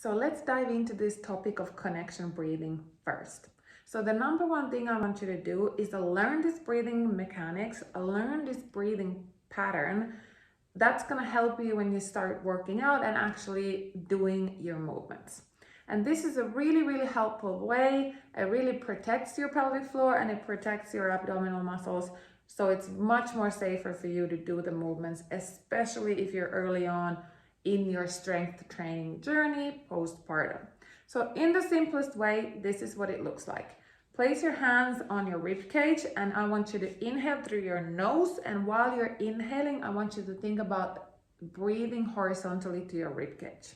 So let's dive into this topic of connection breathing first. So the number one thing I want you to do is to learn this breathing mechanics, learn this breathing pattern. That's going to help you when you start working out and actually doing your movements. And this is a really, really helpful way. It really protects your pelvic floor and it protects your abdominal muscles. So it's much more safer for you to do the movements, especially if you're early on in your strength training journey postpartum. So in the simplest way, this is what it looks like. Place your hands on your rib cage and I want you to inhale through your nose, and while you're inhaling, I want you to think about breathing horizontally to your rib cage.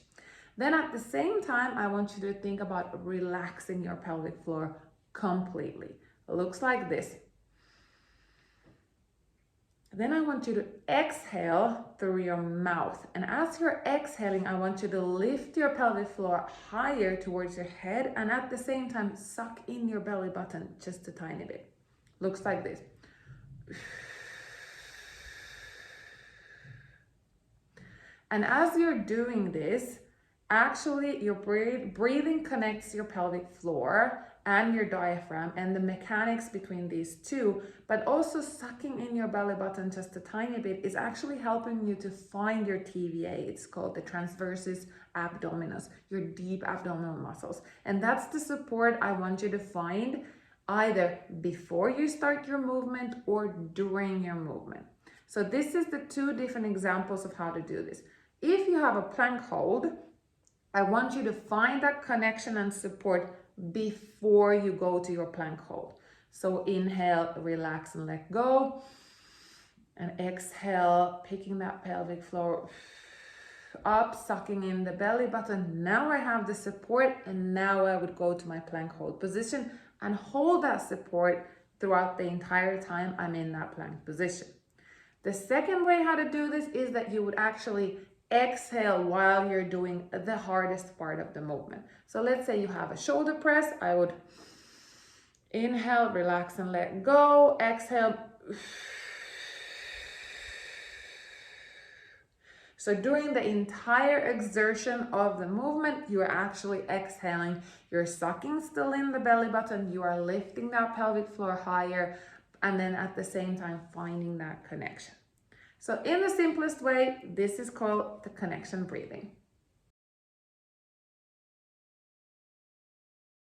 Then at the same time, I want you to think about relaxing your pelvic floor completely. It looks like this. Then I want you to exhale through your mouth. And as you're exhaling, I want you to lift your pelvic floor higher towards your head and at the same time, suck in your belly button just a tiny bit. Looks like this. And as you're doing this, actually your breathing connects your pelvic floor and your diaphragm and the mechanics between these two, but also sucking in your belly button just a tiny bit is actually helping you to find your TVA. It's called the transversus abdominis, your deep abdominal muscles. And that's the support I want you to find either before you start your movement or during your movement. So this is the two different examples of how to do this. If you have a plank hold, I want you to find that connection and support before you go to your plank hold. So inhale, relax and let go. And exhale, picking that pelvic floor up, sucking in the belly button. Now I have the support and now I would go to my plank hold position and hold that support throughout the entire time I'm in that plank position. The second way how to do this is that you would actually exhale while you're doing the hardest part of the movement. So let's say you have a shoulder press. I would inhale, relax and let go. Exhale. So during the entire exertion of the movement, you are actually exhaling. You're sucking still in the belly button. You are lifting that pelvic floor higher and then at the same time finding that connection. So in the simplest way, this is called the connection breathing.